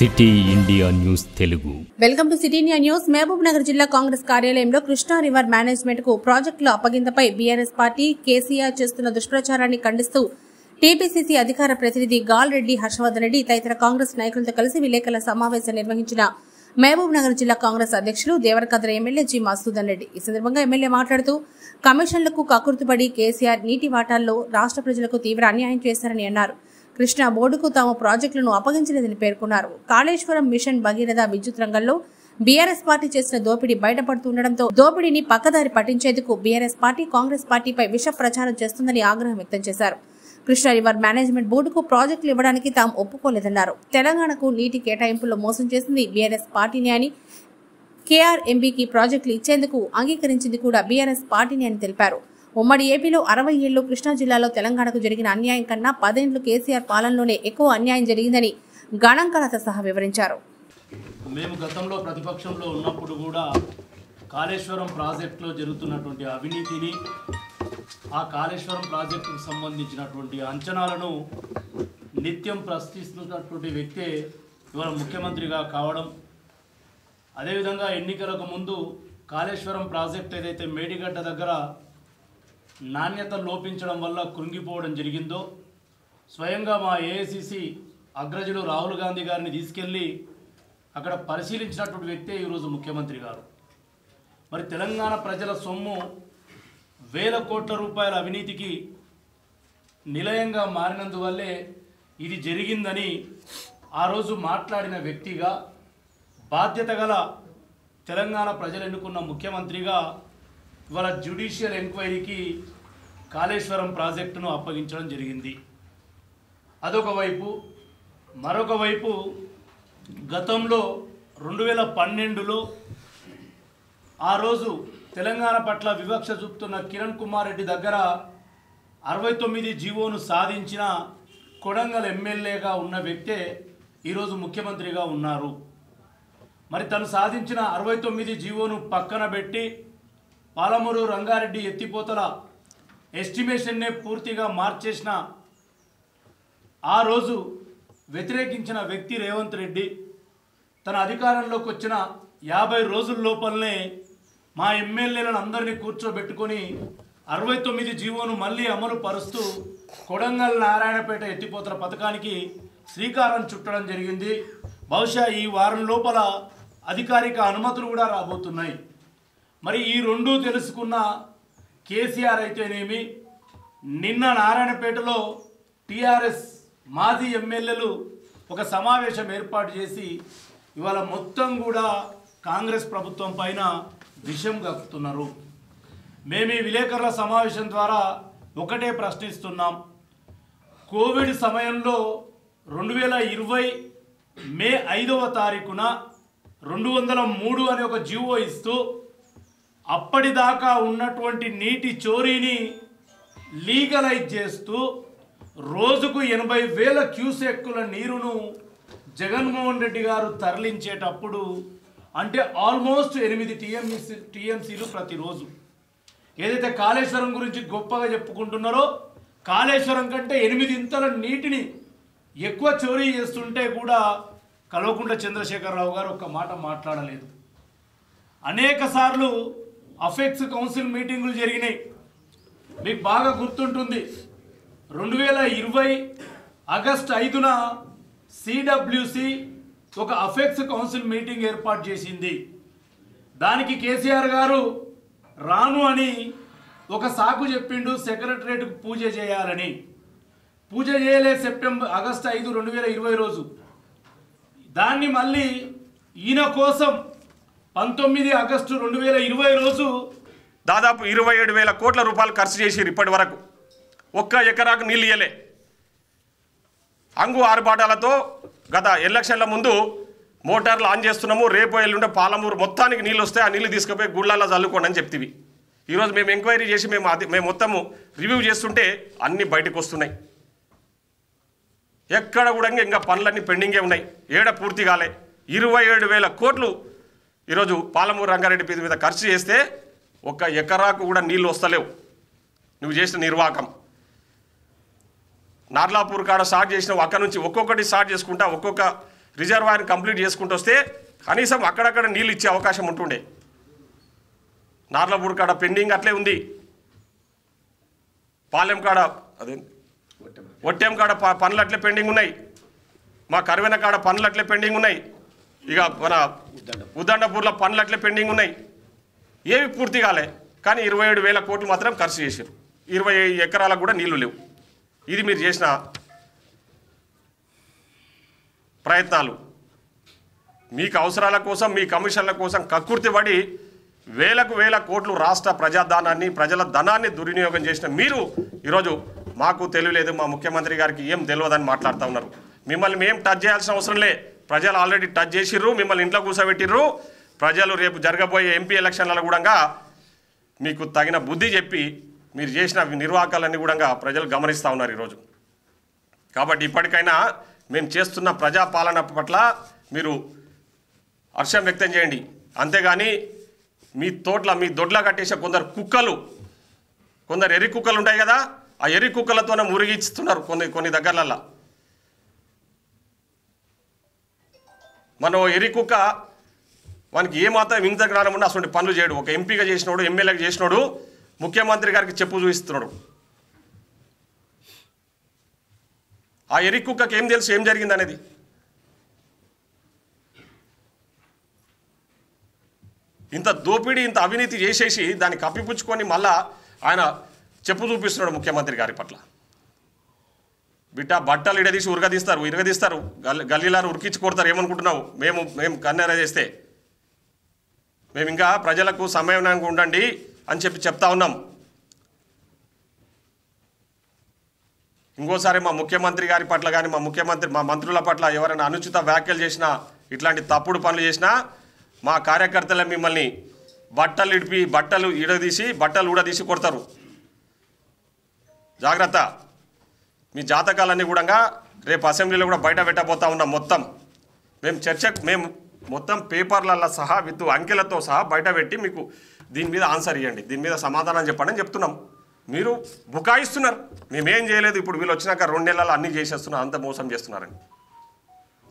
City India news Telugu. Welcome to city India news. Mahabubnagar జిల్లా కాంగ్రెస్ కార్యాలయంలో Krishna river management కు ప్రాజెక్టుల అప్పగింతపై బీఆర్ఎస్ పార్టీ కేసీఆర్ చేస్తున్న దుష్ప్రచారాన్ని ఖండిస్తూ టీపీసీసీ అధికార ప్రతినిధి గాల్ రెడ్డి, హర్షవర్ధన్ రెడ్డి తదితర కాంగ్రెస్ నాయకులతో కలిసి విలేకరుల సమావేశం నిర్వహించిన మహబూబ్ నగర్ జిల్లా కాంగ్రెస్ అధ్యక్షులు దేవరకద్ర ఎమ్మెల్యే జి మసూదన్ రెడ్డి. ఈ సందర్భంగా ఎమ్మెల్యే మాట్లాడుతూ కమిషన్లకు కక్కుర్తిపడి కేసీఆర్ నీటి వాటాల్లో రాష్ట్ర ప్రజలకు తీవ్ర అన్యాయం చేశారని అన్నారు. కృష్ణా బోర్డుకు తాము ప్రాజెక్టులను అప్పగించలేదని పేర్కొన్నారు. కాళేశ్వరం మిషన్ భగీరథ విద్యుత్ రంగంలో బీఆర్ఎస్ పార్టీ చేసిన దోపిడీ బయటపడుతుండటంతో దోపిడీని పక్కదారి పట్టించేందుకు బీఆర్ఎస్ పార్టీ కాంగ్రెస్ పార్టీపై విష ప్రచారం చేస్తుందని ఆగ్రహం వ్యక్తం చేశారు. కృష్ణా రివర్ మేనేజ్మెంట్ బోర్డుకు ప్రాజెక్టులు ఇవ్వడానికి తాము ఒప్పుకోలేదన్నారు. తెలంగాణకు నీటి కేటాయింపుల్లో మోసం చేసింది బీఆర్ఎస్ పార్టీని అని, కేఆర్ఎంబీకి ప్రాజెక్టులు ఇచ్చేందుకు అంగీకరించింది కూడా బీఆర్ఎస్ పార్టీని అని తెలిపారు. ఉమ్మడి ఏపీలో 60 ఏళ్లు కృష్ణా జిల్లాలో తెలంగాణకు జరిగిన అన్యాయం కన్నా 10 ఏళ్లు కేసీఆర్ పాలనలోనే ఎక్కువ అన్యాయం జరిగిందని గణాంకాలతో సహా వివరించారు. మేము గతంలో ప్రతిపక్షంలో ఉన్నప్పుడు కూడా కాళేశ్వరం ప్రాజెక్టులో జరుగుతున్నటువంటి అవినీతిని, ఆ కాళేశ్వరం ప్రాజెక్టుకు సంబంధించినటువంటి అంచనాలను నిత్యం ప్రశ్నిస్తున్నటువంటి వ్యక్తే ఇవాళ ముఖ్యమంత్రిగా కావడం, అదేవిధంగా ఎన్నికలకు ముందు కాళేశ్వరం ప్రాజెక్ట్ ఏదైతే మేడిగడ్డ దగ్గర నాణ్యత లోపించడం వల్ల కృంగిపోవడం జరిగిందో, స్వయంగా మా ఏఐసిసి అగ్రజులు రాహుల్ గాంధీ గారిని తీసుకెళ్ళి అక్కడ పరిశీలించినటువంటి వ్యక్తే ఈరోజు ముఖ్యమంత్రి గారు. మరి తెలంగాణ ప్రజల సొమ్ము వేల కోట్ల రూపాయల అవినీతికి నిలయంగా మారినందువల్లే ఇది జరిగిందని ఆ రోజు మాట్లాడిన వ్యక్తిగా, బాధ్యత గల తెలంగాణ ప్రజలు ఎన్నుకున్న ముఖ్యమంత్రిగా ఇవాళ జ్యుడిషియల్ ఎంక్వైరీకి కాళేశ్వరం ప్రాజెక్టును అప్పగించడం జరిగింది. అదొక వైపు. మరొక వైపు గతంలో 2012లో ఆ రోజు తెలంగాణ పట్ల వివక్ష చూపుతున్న కిరణ్ కుమార్ రెడ్డి దగ్గర 69 జీవోను సాధించిన కొడంగల్ ఎమ్మెల్యేగా ఉన్న వ్యక్తే ఈరోజు ముఖ్యమంత్రిగా ఉన్నారు. మరి తను సాధించిన 69 జీవోను పక్కన పెట్టి పాలమూరు రంగారెడ్డి ఎత్తిపోతల ఎస్టిమేషన్నే పూర్తిగా మార్చేసిన ఆ రోజు వ్యతిరేకించిన వ్యక్తి రేవంత్ రెడ్డి తన అధికారంలోకి వచ్చిన 50 రోజుల లోపలనే మా ఎమ్మెల్యేలను అందరినీ కూర్చోబెట్టుకొని 69 జీవోను మళ్ళీ అమలు పరుస్తూ కొడంగల్ నారాయణపేట ఎత్తిపోతల పథకానికి శ్రీకారం చుట్టడం జరిగింది. బహుశా ఈ వారం లోపల అధికారిక అనుమతులు కూడా రాబోతున్నాయి. మరి ఈ రెండూ తెలుసుకున్న కేసీఆర్ అయితేనేమి, నిన్న నారాయణపేటలో టీఆర్ఎస్ మాజీ ఎమ్మెల్యేలు ఒక సమావేశం ఏర్పాటు చేసి ఇవాళ మొత్తం కూడా కాంగ్రెస్ ప్రభుత్వం పైన విషం కక్కుతున్నారు. మేము ఈ విలేకరుల సమావేశం ద్వారా ఒకటే ప్రశ్నిస్తున్నాం. కోవిడ్ సమయంలో 2020 మే 5వ తారీఖున 203 అనే ఒక జీవో ఇస్తూ అప్పటిదాకా ఉన్నటువంటి నీటి చోరీని లీగలైజ్ చేస్తూ రోజుకు 80,000 క్యూసెక్కుల నీరును జగన్మోహన్ రెడ్డి గారు తరలించేటప్పుడు, అంటే ఆల్మోస్ట్ 8 టీఎంసీలు ప్రతిరోజు. ఏదైతే కాళేశ్వరం గురించి గొప్పగా చెప్పుకుంటున్నారో, కాళేశ్వరం కంటే 8 ఇంతల నీటిని ఎక్కువ చోరీ చేస్తుంటే కూడా కల్వకుంట్ల చంద్రశేఖరరావు గారు ఒక్క మాట మాట్లాడలేదు. అనేక సార్లు అఫెక్స్ కౌన్సిల్ మీటింగులు జరిగినాయి. మీకు బాగా గుర్తుంటుంది, 2020 ఆగస్టు 5న సిడబ్ల్యూసి ఒక అఫెక్స్ కౌన్సిల్ మీటింగ్ ఏర్పాటు చేసింది. దానికి కేసీఆర్ గారు రాను అని ఒక సాకు చెప్పిండు, సెక్రటరేట్కు పూజ చేయాలని. పూజ చేయలే ఆగస్టు 5, 2020 రోజు. దాన్ని మళ్ళీ ఈయన కోసం 19 ఆగస్టు 2020 రోజు దాదాపు 27,000 కోట్ల రూపాయలు ఖర్చు చేసి ఇప్పటి వరకు ఒక్క ఎకరాకు నీళ్ళు ఇయ్యలే. అంగు ఆరుబాటాలతో గత ఎలక్షన్ల ముందు మోటార్లు ఆన్ చేస్తున్నాము, రేపు ఎల్లుండే పాలమూరు మొత్తానికి నీళ్ళు వస్తే ఆ నీళ్ళు తీసుకుపోయి గుళ్ళల్లో చల్లుకోండి అని చెప్తివి. ఈరోజు మేము ఎంక్వైరీ చేసి మేము మొత్తము రివ్యూ చేస్తుంటే అన్నీ బయటకు వస్తున్నాయి. ఎక్కడ కూడా ఇంకా పనులన్నీ పెండింగే ఉన్నాయి, ఏడ పూర్తి కాలే. 27,000 కోట్లు ఈరోజు పాలమూరు రంగారెడ్డి పేద మీద ఖర్చు చేస్తే ఒక్క ఎకరాకు కూడా నీళ్ళు వస్తలేవు. నువ్వు చేసిన నిర్వాహకం. నార్లాపూర్ కాడ స్టార్ట్ చేసినావు, అక్కడ నుంచి ఒక్కొక్కటి స్టార్ట్ చేసుకుంటా ఒక్కొక్క రిజర్వాయర్ కంప్లీట్ చేసుకుంటూ వస్తే కనీసం అక్కడక్కడ నీళ్ళు ఇచ్చే అవకాశం ఉంటుండే. నార్లపూడి కాడ పెండింగ్ అట్లే ఉంది, పాలెం కాడ అదే ఒట్టెం కాడ పనులు అట్లే పెండింగ్ ఉన్నాయి, మా కరువెన కాడ పనులు అట్లే పెండింగ్ ఉన్నాయి, ఇక మన ఉద్దండపూర్లో పనులు అట్లే పెండింగ్ ఉన్నాయి. ఏవి పూర్తి కాలే, కానీ 27,000 కోట్లు మాత్రం ఖర్చు చేశారు. 20 ఎకరాలకు కూడా నీళ్లు లేవు. ఇది మీరు చేసిన ప్రయత్నాలు. మీకు అవసరాల కోసం, మీ కమిషన్ల కోసం కక్కుర్తిపడి వేల కోట్లు రాష్ట్ర ప్రజాధనాన్ని, ప్రజల ధనాన్ని దుర్వినియోగం చేసిన మీరు ఈరోజు మాకు తెలియలేదు, మా ముఖ్యమంత్రి గారికి ఏం తెలియదని మాట్లాడుతూ ఉన్నారు. మిమ్మల్ని మేము టచ్ చేయాల్సిన అవసరం లే, ప్రజలు ఆల్రెడీ టచ్ చేసిర్రు, మిమ్మల్ని ఇంట్లో కూర్చోబెట్టిర్రు. ప్రజలు రేపు జరగబోయే ఎంపీ ఎలక్షన్లలో కూడా మీకు తగిన బుద్ధి చెప్పి మీరు చేసిన నిర్వాహకాలన్నీ కూడా ప్రజలు గమనిస్తూ ఉన్నారు ఈరోజు. కాబట్టి ఇప్పటికైనా మేము చేస్తున్న ప్రజాపాలన పట్ల మీరు హర్షం వ్యక్తం చేయండి. అంతేగాని మీ తోట్ల, మీ దొడ్ల కట్టేసే కొందరు ఎర్రి కుక్కలు ఉంటాయి కదా, ఆ ఎర్రి కుక్కలతోనే మురిగిస్తున్నారు కొన్ని దగ్గరలల్లో. మన ఎర్రి కుక్క వానికి ఏమాత్రం ఇంత జ్ఞానం ఉన్నా అసలు పనులు చేయడు. ఒక ఎంపీగా చేసినోడు, ఎమ్మెల్యేగా చేసినోడు ముఖ్యమంత్రి గారికి చెప్పు చూపిస్తున్నాడు. ఆ ఎర్రి కుక్కకి ఏం తెలుసు ఏం జరిగింది అనేది? ఇంత దోపిడీ, ఇంత అవినీతి చేసేసి దాన్ని కప్పిపుచ్చుకొని మళ్ళా ఆయన చెప్పు చూపిస్తున్నాడు ముఖ్యమంత్రి గారి పట్ల. బిడ్డ బట్టలు ఇడదీసి ఇరగదీస్తారు, గల్లీలారు ఉరికించి కొడతారు. ఏమనుకుంటున్నావు? మేము కన్నెర చేస్తే మేము ఇంకా ప్రజలకు సమయంగా ఉండండి అని చెప్తా ఉన్నాం. ఇంకోసారి మా ముఖ్యమంత్రి గారి పట్ల కానీ మా మంత్రుల పట్ల ఎవరైనా అనుచిత వ్యాఖ్యలు చేసినా, ఇట్లాంటి తప్పుడు పనులు చేసినా మా కార్యకర్తలు మిమ్మల్ని బట్టలు ఊడదీసి కొడతారు. జాగ్రత్త. మీ జాతకాలన్నీ కూడా రేపు అసెంబ్లీలో కూడా బయట పెట్టబోతా ఉన్నాం. మేము మొత్తం పేపర్లలో సహా విత్ అంకెలతో సహా బయట పెట్టి మీకు దీని మీద ఆన్సర్ ఇవ్వండి, దీని మీద సమాధానం చెప్పండి అని చెప్తున్నాం. మీరు బుకాయిస్తున్నారు. మేమేం చేయలేదు, ఇప్పుడు వీళ్ళు వచ్చినాక 2 నెలలు అన్నీ చేసేస్తున్నారు, అంత మోసం చేస్తున్నారని.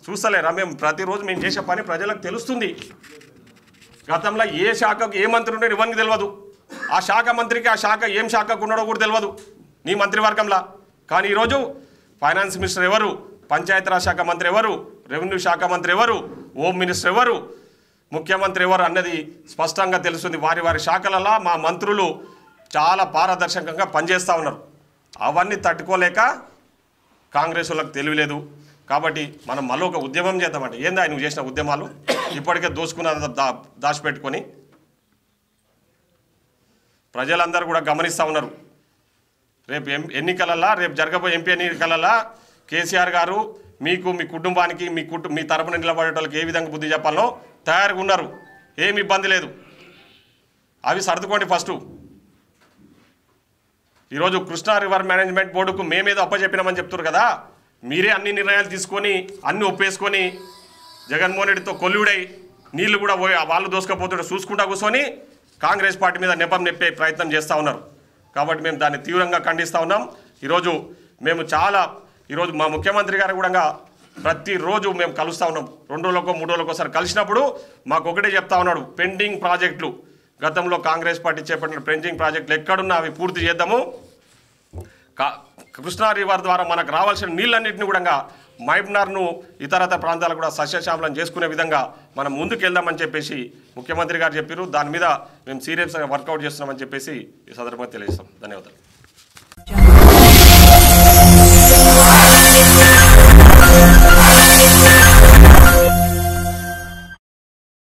చూస్తలేరా? మేము ప్రతిరోజు మేము చేసే పని ప్రజలకు తెలుస్తుంది. గతంలో ఏ శాఖకు ఏ మంత్రి ఉండే ఇవన్నీ తెలియదు. ఆ శాఖ మంత్రికి ఆ శాఖ ఏం శాఖకు ఉన్నాడో కూడా తెలియదు నీ మంత్రివర్గంలో. కానీ ఈరోజు ఫైనాన్స్ మినిస్టర్ ఎవరు, పంచాయతీరాజ్ శాఖ మంత్రి ఎవరు, రెవెన్యూ శాఖ మంత్రి ఎవరు, హోమ్ మినిస్టర్ ఎవరు, ముఖ్యమంత్రి ఎవరు అన్నది స్పష్టంగా తెలుస్తుంది. వారి శాఖలలో మా మంత్రులు చాలా పారదర్శకంగా పనిచేస్తూ ఉన్నారు. అవన్నీ తట్టుకోలేక కాంగ్రెస్ వాళ్ళకి తెలియలేదు. కాబట్టి మనం మళ్ళీ ఒక ఉద్యమం చేద్దామంటే ఏందా నువ్వు చేసిన ఉద్యమాలు? ఇప్పటికే దోసుకున్న దాచిపెట్టుకొని ప్రజలందరూ కూడా గమనిస్తూ ఉన్నారు. రేపు ఎన్నికలలో, రేపు జరగబోయే ఎంపీ ఎన్నికలలో కేసీఆర్ గారు మీకు, మీ కుటుంబానికి, మీ తరపున నిలబడే వాళ్ళకి ఏ విధంగా బుద్ధి చెప్పాలో తయారుగా ఉన్నారు. ఏమి ఇబ్బంది లేదు. అవి సర్దుకోండి ఫస్ట్. ఈరోజు కృష్ణా రివర్ మేనేజ్మెంట్ బోర్డుకు మేమేదో అప్పచెప్పినామని చెప్తున్నారు కదా, మీరే అన్ని నిర్ణయాలు తీసుకొని అన్ని ఒప్పేసుకొని జగన్మోహన్ రెడ్డితో కొల్లుడై నీళ్లు కూడా వాళ్ళు దోసుకపోతుంటే చూసుకుంటా కూర్చొని కాంగ్రెస్ పార్టీ మీద నెపం నెప్పే ప్రయత్నం చేస్తూ ఉన్నారు. కాబట్టి మేము దాన్ని తీవ్రంగా ఖండిస్తూ ఉన్నాం. ఈరోజు మా ముఖ్యమంత్రి గారు కూడా ప్రతిరోజు మేము కలుస్తూ ఉన్నాం. 2 రోజులకో 3 రోజులకో ఒకసారి కలిసినప్పుడు మాకు ఒకటే చెప్తా ఉన్నాడు, పెండింగ్ ప్రాజెక్టులు, గతంలో కాంగ్రెస్ పార్టీ చేపట్టిన పెండింగ్ ప్రాజెక్టులు ఎక్కడున్నా అవి పూర్తి చేద్దాము. కృష్ణా రివర్ ద్వారా మనకు రావాల్సిన నీళ్ళన్నింటినీ కూడా మైబ్నార్ను ఇతరత ప్రాంతాలు కూడా సస్యశ్యామలం చేసుకునే విధంగా మనం ముందుకు వెళ్దామని చెప్పేసి ముఖ్యమంత్రి గారు చెప్పారు. దాని మీద మేము సీరియస్గా వర్కౌట్ చేస్తున్నామని చెప్పేసి ఈ సందర్భంగా తెలియజేస్తాం. ధన్యవాదాలు.